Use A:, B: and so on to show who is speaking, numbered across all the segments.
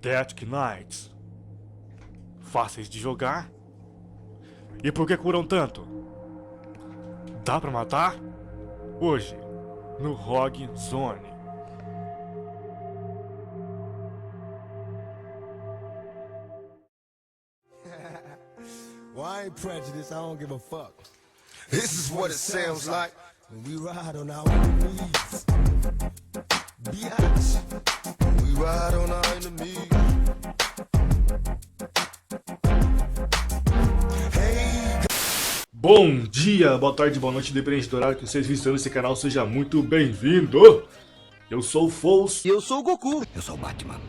A: Death Knights. Fáceis de jogar. E por que curam tanto? Dá pra matar? Hoje, no Rogue Zone.
B: Well, I ain't prejudiced, I don't give a fuck. This is what it sounds like when we ride on our enemies. Biatch. We ride on our enemies. Hey.
A: Bom dia, boa tarde, boa noite, independente do horário que vocês visitam esse canal, seja muito bem-vindo! Eu sou o Fous.
C: Eu sou o Goku. Eu sou o Batman.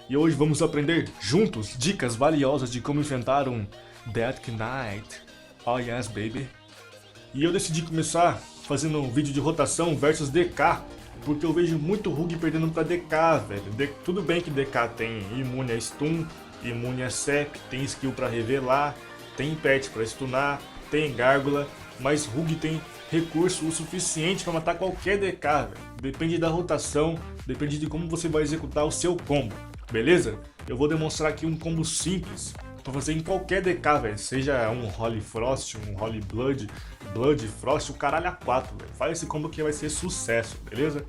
A: E hoje vamos aprender juntos dicas valiosas de como enfrentar um Death Knight. Oh yes, baby. E eu decidi começar fazendo um vídeo de rotação versus DK, porque eu vejo muito Rogue perdendo pra DK, velho. Tudo bem que DK tem imune a stun, imune a sep, tem skill pra revelar, tem pet pra stunar, tem gárgula, mas Rogue tem recurso o suficiente pra matar qualquer DK, velho. Depende da rotação, depende de como você vai executar o seu combo, beleza? Eu vou demonstrar aqui um combo simples pra fazer em qualquer DK, velho. Seja um Holy Frost, um Holy Blood, Blood Frost, o caralho a 4, velho. Faz esse combo que vai ser sucesso, beleza?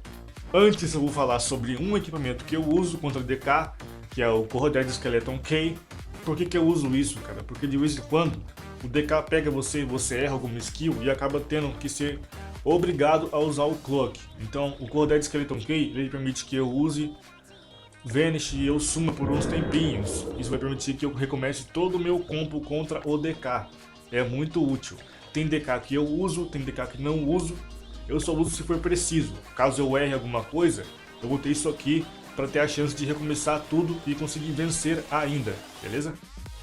A: Antes eu vou falar sobre um equipamento que eu uso contra DK, que é o Corroded Skeleton K. Por que eu uso isso, cara? Porque de vez em quando o DK pega você erra alguma skill e acaba tendo que ser obrigado a usar o Cloak. Então o Corroded Skeleton K, ele permite que eu use Vanish e eu suma por uns tempinhos. Isso vai permitir que eu recomece todo o meu combo contra o DK. É muito útil. Tem DK que eu uso, tem DK que não uso. Eu só uso se for preciso. Caso eu erre alguma coisa, eu vou ter isso aqui para ter a chance de recomeçar tudo e conseguir vencer ainda, beleza?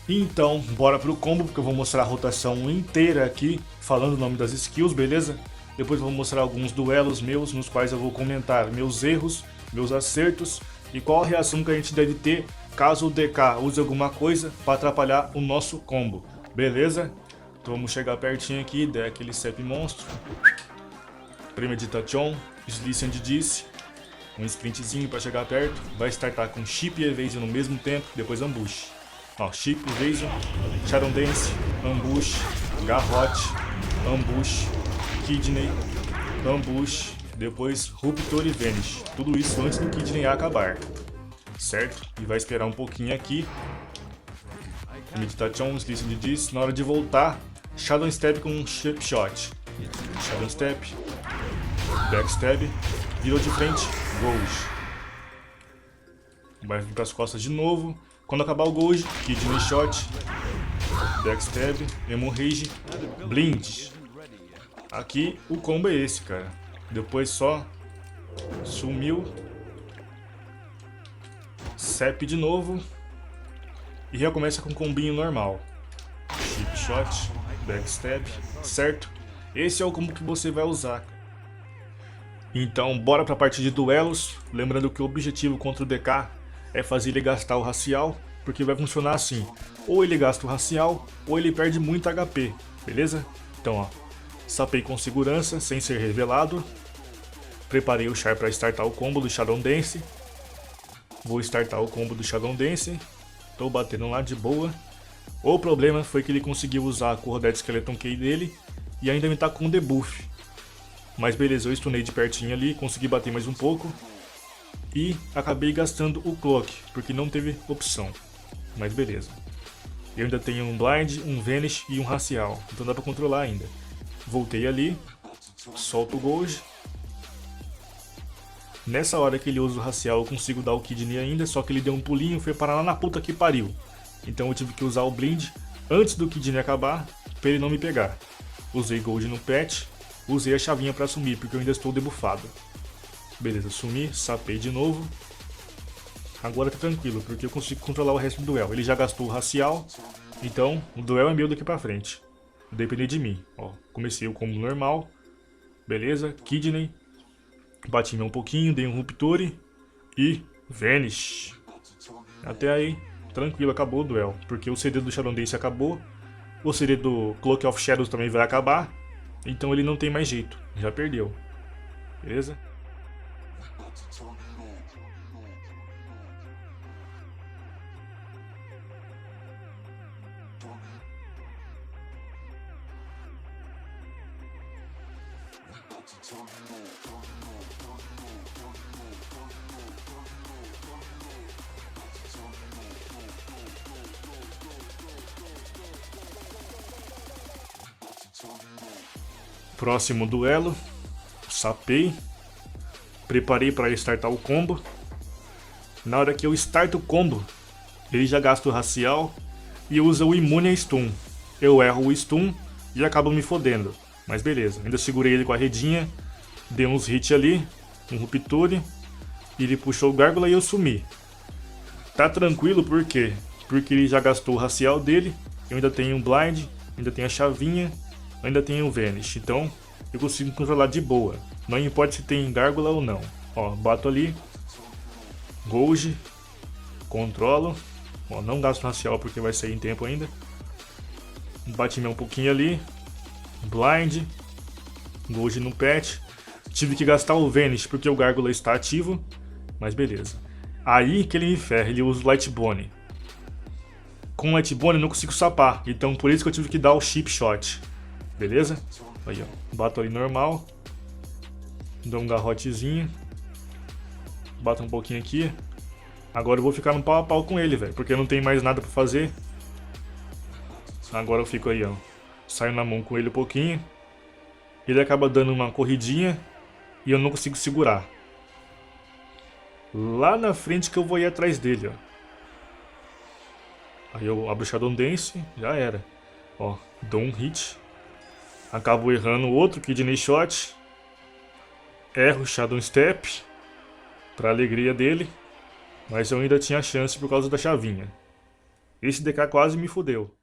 A: Então, bora pro combo, porque eu vou mostrar a rotação inteira aqui, falando o nome das skills, beleza? Depois eu vou mostrar alguns duelos meus, nos quais eu vou comentar meus erros, meus acertos e qual a reação que a gente deve ter caso o DK use alguma coisa para atrapalhar o nosso combo, beleza? Então vamos chegar pertinho aqui, der aquele sep monstro, Premeditation, Slice and Dice, um sprintzinho para chegar perto, vai startar com Chip e Evasion no mesmo tempo, depois Ambush. Ó, Chip, Evasion, Shadow Dance, Ambush, Garrote, Ambush, Kidney, Ambush, depois Rupture e Vanish. Tudo isso antes do Kidney acabar, certo? E vai esperar um pouquinho aqui. Meditation, Slice and Dice. Na hora de voltar, Shadow Step com Shape Shot. Shadow Step, Backstab, virou de frente, Gold. Vai vir para as costas de novo. Quando acabar o Gold, Kidney Shot, Backstab, Hemorrhage, Blind. Aqui o combo é esse, cara. Depois só sumiu, Sep de novo e recomeça com um combinho normal. Chip Shot, Backstab, certo? Esse é o combo que você vai usar. Então bora pra parte de duelos. Lembrando que o objetivo contra o DK é fazer ele gastar o racial, porque vai funcionar assim: ou ele gasta o racial, ou ele perde muito HP, beleza? Então ó, sapei com segurança, sem ser revelado. Preparei o char para startar o combo do Shadow Dance. Vou startar o combo do Shadow Dance. Tô batendo lá de boa. O problema foi que ele conseguiu usar a Corroded Skeleton Key dele e ainda me tá com debuff. Mas beleza, eu stunei de pertinho ali, consegui bater mais um pouco. E acabei gastando o Cloak, porque não teve opção. Mas beleza. Eu ainda tenho um Blind, um Vanish e um Racial, então dá pra controlar ainda. Voltei ali, solto o Gold. Nessa hora que ele usa o Racial eu consigo dar o Kidney ainda, só que ele deu um pulinho e foi parar lá na puta que pariu. Então eu tive que usar o Blind antes do Kidney acabar, pra ele não me pegar. Usei Gold no pet, usei a chavinha pra sumir, porque eu ainda estou debuffado. Beleza, sumi, sapei de novo. Agora tá tranquilo, porque eu consigo controlar o resto do duelo. Ele já gastou o Racial, então o duelo é meu daqui pra frente. Depender de mim. Ó, comecei o combo normal, beleza, Kidney. Bati um pouquinho, dei um Rupture e Vanish. Até aí, tranquilo, acabou o duelo. Porque o CD do Shadow Dance acabou, o CD do Cloak of Shadows também vai acabar. Então ele não tem mais jeito, já perdeu. Beleza? Próximo duelo. Sapei. Preparei para startar o combo. Na hora que eu starto o combo, ele já gasta o racial e usa o imune a stun. Eu erro o stun e acabo me fodendo. Mas beleza, ainda segurei ele com a redinha, dei uns hits ali, um rupture, e ele puxou o gárgula e eu sumi. Tá tranquilo por quê? Porque ele já gastou o racial dele, eu ainda tenho um blind, ainda tenho a chavinha, ainda tenho o vanish. Então eu consigo controlar de boa, não importa se tem gárgula ou não. Ó, bato ali, Gold, controlo. Ó, não gasto racial porque vai sair em tempo ainda. Bati um pouquinho ali. Blind. Gold no pet. Tive que gastar o Vanish porque o Gárgula está ativo. Mas beleza. Aí que ele me ferra, ele usa o Light Bone. Com o Light Bone eu não consigo sapar. Então por isso que eu tive que dar o Chip Shot. Beleza? Aí ó. Bato ali normal. Dou um garrotezinho. Bato um pouquinho aqui. Agora eu vou ficar no pau a pau com ele, velho. Porque não tem mais nada pra fazer. Agora eu fico aí, ó. Saio na mão com ele um pouquinho. Ele acaba dando uma corridinha. E eu não consigo segurar. Lá na frente que eu vou ir atrás dele, ó. Aí eu abro o Shadow Dance. Já era. Ó, dou um hit. Acabo errando o outro Kidney Shot. Erro o Shadow Step. Pra alegria dele. Mas eu ainda tinha chance por causa da chavinha. Esse DK quase me fudeu.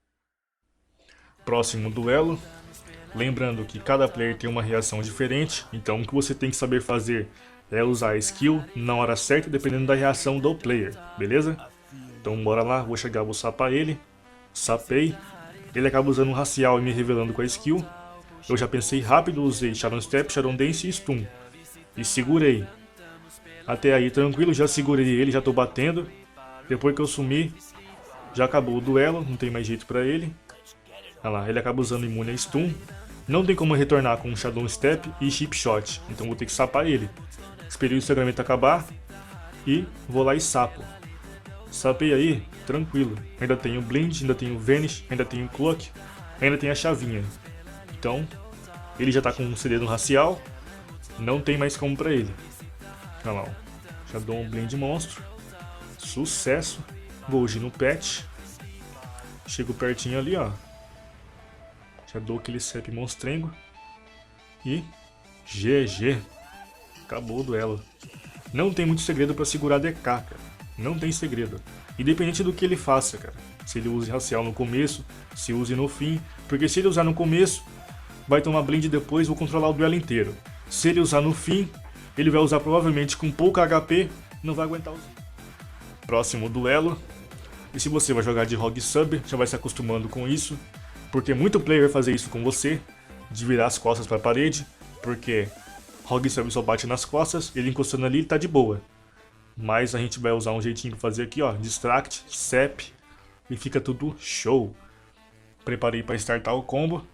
A: Próximo duelo. Lembrando que cada player tem uma reação diferente. Então o que você tem que saber fazer é usar a skill na hora certa, dependendo da reação do player. Beleza? Então bora lá, vou chegar, vou sapar ele. Sapei. Ele acaba usando um racial e me revelando com a skill. Eu já pensei rápido, usei Shadow Step, Shadow Dance e Stun. E segurei. Até aí tranquilo, já segurei ele, já tô batendo. Depois que eu sumi, já acabou o duelo, não tem mais jeito pra ele. Olha lá, ele acaba usando imune a stun. Não tem como retornar com Shadow Step e Chip Shot, então vou ter que sapar ele. Esperei o sangramento acabar e vou lá e sapo. Sapei aí, tranquilo. Ainda tenho Blind, ainda tenho Vanish, ainda tenho Cloak, ainda tenho a chavinha. Então, ele já tá com um CD no racial, não tem mais como pra ele. Olha lá, ó. Já dou um Blind monstro. Sucesso. Gold no pet. Chego pertinho ali, ó. Já dou aquele Sep monstrengo. E GG. Acabou o duelo. Não tem muito segredo pra segurar DK, cara. Não tem segredo. Independente do que ele faça, cara. Se ele use racial no começo, se use no fim. Porque se ele usar no começo, vai tomar blind depois, vou controlar o duelo inteiro. Se ele usar no fim, ele vai usar provavelmente com pouca HP, não vai aguentar os... Próximo duelo. E se você vai jogar de Rogue Sub, já vai se acostumando com isso. Porque muito player vai fazer isso com você, de virar as costas para a parede. Porque Rogue Sub só bate nas costas, ele encostando ali tá de boa. Mas a gente vai usar um jeitinho para fazer aqui, ó. Distract, Sep, e fica tudo show. Preparei para startar o combo.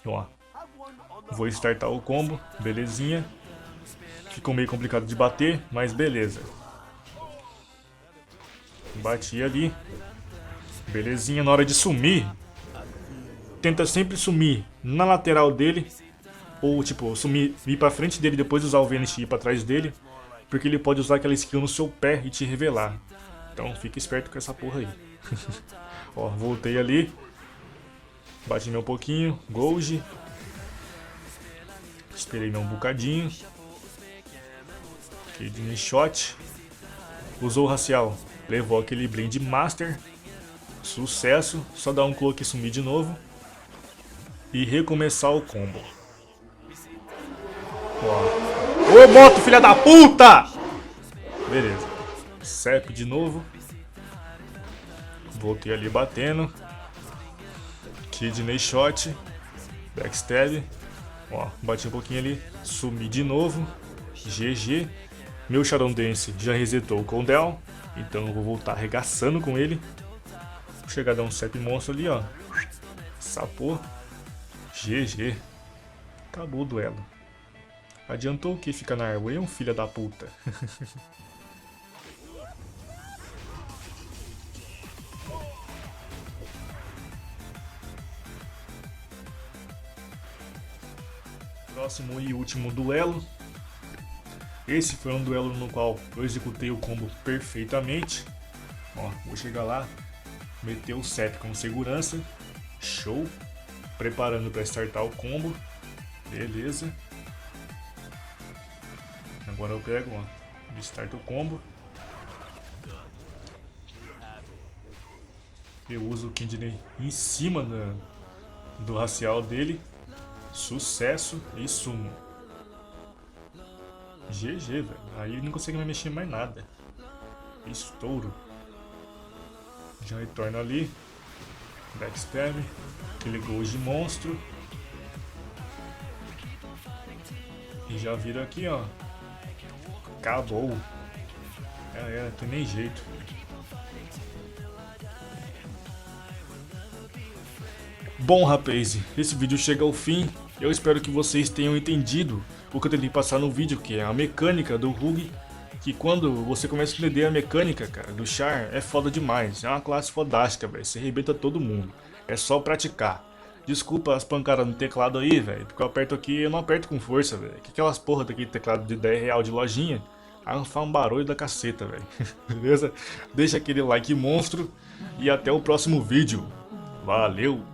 A: Ó. Vou startar o combo, belezinha. Ficou meio complicado de bater, mas beleza. Bati ali. Belezinha, na hora de sumir. Tenta sempre sumir na lateral dele. Ou tipo, sumir, ir pra frente dele, depois usar o Vanish e ir pra trás dele. Porque ele pode usar aquela skill no seu pé e te revelar. Então fica esperto com essa porra aí. Ó, voltei ali. Bati meu pouquinho. Gold. Esperei meu um bocadinho. Kidney Shot. Usou o racial. Levou aquele Blind Master. Sucesso. Só dar um cloak e sumir de novo. E recomeçar o combo. Ó. Ô moto, filha da puta! Beleza. Sep de novo. Voltei ali batendo. Kidney Shot. Backstab. Ó, bati um pouquinho ali. Sumi de novo. GG. Meu Shadow Dance já resetou o cooldown. Então eu vou voltar arregaçando com ele. Vou chegar a dar um CEP monstro ali, ó. Sapou. GG. Acabou o duelo. Adiantou o que ficar na Airway, um filho da puta. Próximo e último duelo. Esse foi um duelo no qual eu executei o combo perfeitamente. Ó, vou chegar lá, meter o CEP com segurança. Show. Preparando para startar o combo. Beleza. Agora eu pego, ó, start o combo. Eu uso o Kidney em cima do racial dele. Sucesso e sumo. GG, velho. Aí ele não consegue mais mexer mais nada. Estouro. Já retorno ali. Backstab. Aquele gol de monstro. E já vira aqui, ó. Acabou. Não tem nem jeito. Bom, rapaz, esse vídeo chega ao fim. Eu espero que vocês tenham entendido o que eu tentei passar no vídeo, que é a mecânica do Hug. Que quando você começa a entender a mecânica, cara, do Char, é foda demais. É uma classe fodástica, velho. Você arrebenta todo mundo. É só praticar. Desculpa as pancadas no teclado aí, velho. Porque eu aperto aqui e eu não aperto com força, velho. Que aquelas porra daquele teclado de 10 real de lojinha. Aí faz um barulho da caceta, velho. Beleza? Deixa aquele like monstro. E até o próximo vídeo. Valeu!